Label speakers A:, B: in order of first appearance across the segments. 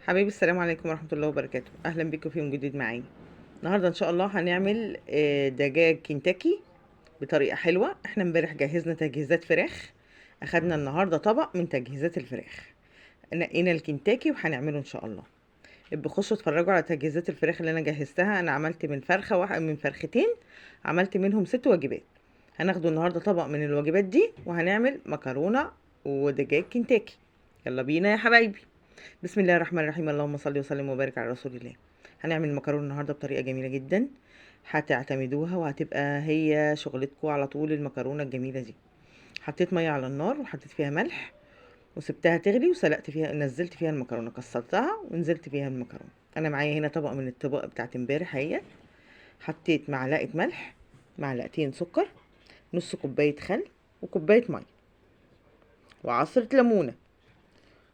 A: حبايبي، السلام عليكم ورحمة الله وبركاته. أهلا بكم في يوم جديد معايا. النهاردة إن شاء الله هنعمل دجاج كنتاكي بطريقة حلوة. احنا امبارح جهزنا تجهيزات فراخ. أخدنا النهاردة طبق من تجهيزات الفراخ. نقينا الكنتاكي وهنعمله إن شاء الله. بخشوا اتفرجوا على تجهيزات الفراخ اللي أنا جهزتها. أنا عملت من فرخة واحد من فرختين، عملت منهم 6 وجبات. هناخده النهاردة طبق من الوجبات دي وهنعمل مكرونة ودجاج كنتاكي. يلا بينا يا حبايبي. بسم الله الرحمن الرحيم. اللهم صل وسلم وبارك على رسول الله. هنعمل المكرونه النهارده بطريقه جميله جدا، هتعتمدوها وهتبقى هي شغلتكم على طول. المكرونه الجميله دي حطيت ميه على النار وحطيت فيها ملح وسبتها تغلي وسلقت فيها، نزلت فيها المكرونه، كسرتها ونزلت فيها المكرونه. انا معايا هنا طبق من الطبق بتاعت امبارح اهي. حطيت معلقه ملح، معلقتين سكر، نص كوبايه خل، وكوبايه ميه، وعصره ليمونه،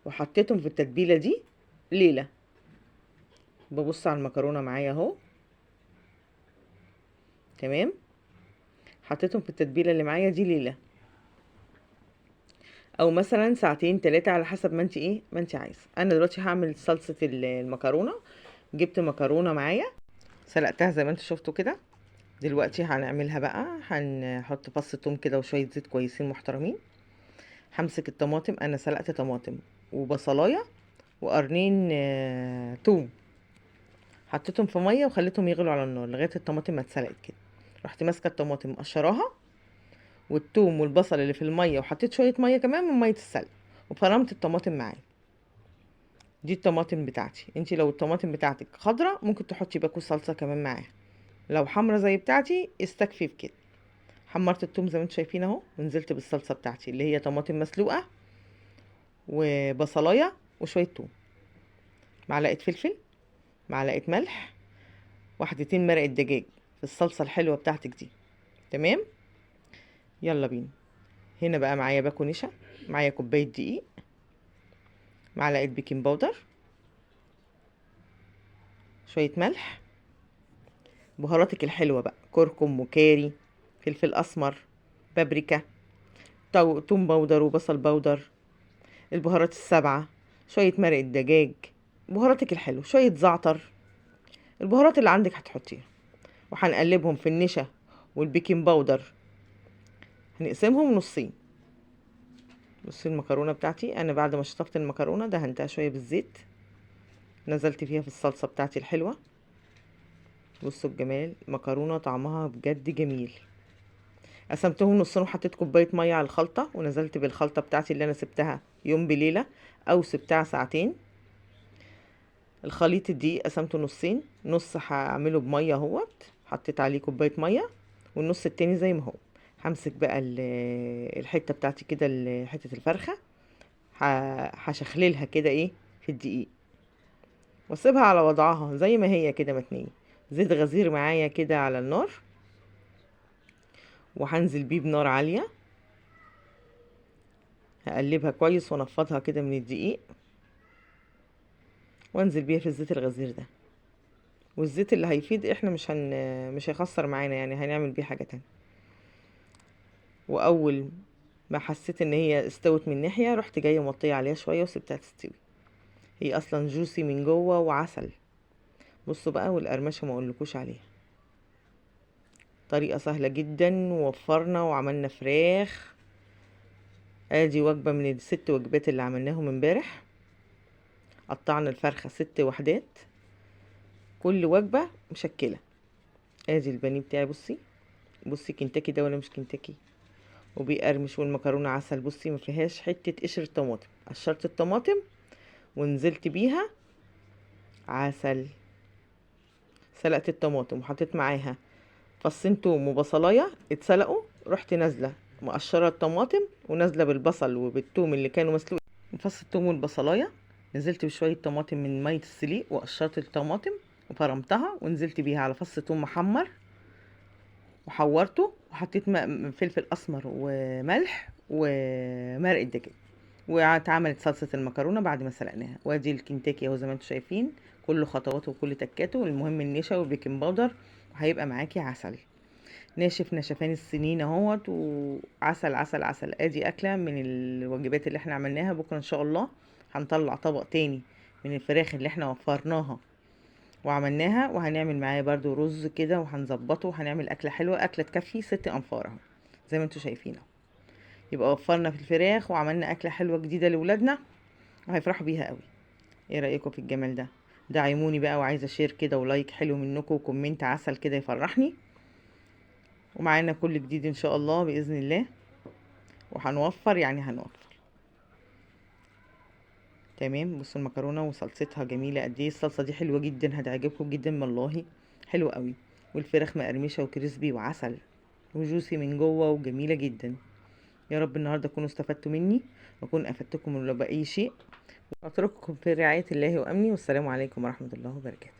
A: وحطيتهم في التتبيله دي ليله. ببص على المكرونه معايا اهو. تمام، حطيتهم في التتبيله اللي معايا دي ليله، او مثلا ساعتين 3 على حسب ما انت ما انت عايزه. انا دلوقتي هعمل صلصه المكرونه. جبت مكرونه معايا، سلقتها زي ما انتوا شفتوا كده. دلوقتي هنعملها بقى. هنحط فص توم كده وشويه زيت كويسين محترمين. همسك الطماطم، انا سلقت طماطم وبصلايه وقرنين توم، حطيتهم في ميه وخليتهم يغلوا على النار لغايه الطماطم ما اتسلقت كده. رحت ماسكه الطماطم مقشراها والثوم والبصل اللي في الميه، وحطيت شويه ميه كمان من ميه السلق، وفرمت الطماطم معايا. دي الطماطم بتاعتي. انتي لو الطماطم بتاعتك خضرة ممكن تحطي باكو صلصه كمان معاها. لو حمرا زي بتاعتي استكفي بكده. حمرت الثوم زي ما انتوا شايفين اهو، ونزلت بالصلصه بتاعتي اللي هي طماطم مسلوقه وبصلايه وشويه ثوم، معلقه فلفل، معلقه ملح، واحدتين مرقه دجاج في الصلصه الحلوه بتاعتك دي. تمام، يلا بينا. هنا بقى معايا باكو نشا، معايا كوبايه دقيق، معلقه بيكنج باودر، شويه ملح، بهاراتك الحلوه بقى، كركم وكاري، فلفل اسمر، بابريكا، توم باودر وبصل باودر، البهارات السبعه، شويه مرق الدجاج، بهاراتك الحلو، شويه زعتر، البهارات اللي عندك هتحطيها. وهنقلبهم في النشا والبيكنج باودر، هنقسمهم نصين. بصي المكرونه بتاعتي انا بعد ما شطفت المكرونه دهنتها شويه بالزيت، نزلت فيها في الصلصه بتاعتي الحلوه. بصوا الجمال، مكرونه طعمها بجد جميل. قسمتهم نصين وحطيت كوبايه ميه على الخلطه، ونزلت بالخلطه بتاعتي اللي انا سبتها يوم بليله او سبتها ساعتين. الخليط الدقيق قسمته نصين، نص هعمله بميه اهوت، حطيت عليه كوبايه ميه، والنص التاني زي ما هو. همسك بقى الحته بتاعتي كده، حته الفرخه، هشخللها كده في الدقيق، واسيبها على وضعها زي ما هي كده متنيه. زيت غزير معايا كده على النار، وهنزل بيه بنار عاليه. هقلبها كويس وانفضها كده من الدقيق، وانزل بيها في الزيت الغزير ده. والزيت اللي هيفيد احنا مش هيخسر معانا، يعني هنعمل بيه حاجه تانية. واول ما حسيت ان هي استوت من ناحيه، رحت جايه موطيه عليها شويه وسبتها تستوي. هي اصلا جوسي من جوه وعسل. بصوا بقى، والقرمشه ما اقولكوش عليها. طريقه سهله جدا، ووفرنا وعملنا فراخ. ادي وجبه من الست وجبات اللي عملناهم امبارح. قطعنا الفرخه 6 وحدات، كل وجبه مشكله. ادي البانيه بتاعي، بصي بصي كنتاكي ده ولا مش كنتاكي، وبيقرمش. والمكرونه عسل، بصي ما فيهاش حته قشر طماطم. قشرت الطماطم ونزلت بيها عسل. سلقت الطماطم وحطيت معاها فصين توم وبصلايه اتسلقوا، رحت نازله مقشره الطماطم ونازله بالبصل وبالثوم اللي كانوا مسلوقين. فص الثوم والبصلايه، نزلت بشويه طماطم من ميه السليق وقشرت الطماطم وفرمتها، ونزلت بيها على فص ثوم محمر وحورته، وحطيت فلفل اسمر وملح ومرق الدجاج، واتعملت صلصه المكرونه بعد ما سلقناها. وادي الكنتاكي اهو زي ما انتم شايفين، كل خطواته وكل تكاته. المهم النشا والبيكنج باودر، وهيبقى معاكي عسل ناشف نشفان السنين اهوت، وعسل عسل عسل. ادي اكله من الوجبات اللي احنا عملناها. بكره ان شاء الله هنطلع طبق تاني من الفراخ اللي احنا وفرناها وعملناها، وهنعمل معاه برضو رز كده وهنظبطه وهنعمل اكله حلوه، اكله تكفي 6 انفار اهو زي ما انتوا شايفين اهو. يبقى وفرنا في الفراخ وعملنا اكله حلوه جديده لاولادنا وهيفرحوا بيها قوي. ايه رايكم في الجمال ده؟ دعموني بقى، وعايزه شير كده ولايك حلو منكم وكومنت عسل كده يفرحني. ومعانا كل جديد ان شاء الله باذن الله، وهنوفر يعني هنوفر. تمام. بصوا المكرونه وصلصتها جميله قد ايه، الصلصه دي حلوه جدا هتعجبكم جدا والله، حلوه قوي. والفراخ مقرمشه وكريسبي وعسل وجوسي من جوه وجميله جدا. يا رب النهارده تكونوا استفدتوا مني واكون افدتكم لو باي شيء. اترككم في رعايه الله وامني، والسلام عليكم ورحمه الله وبركاته.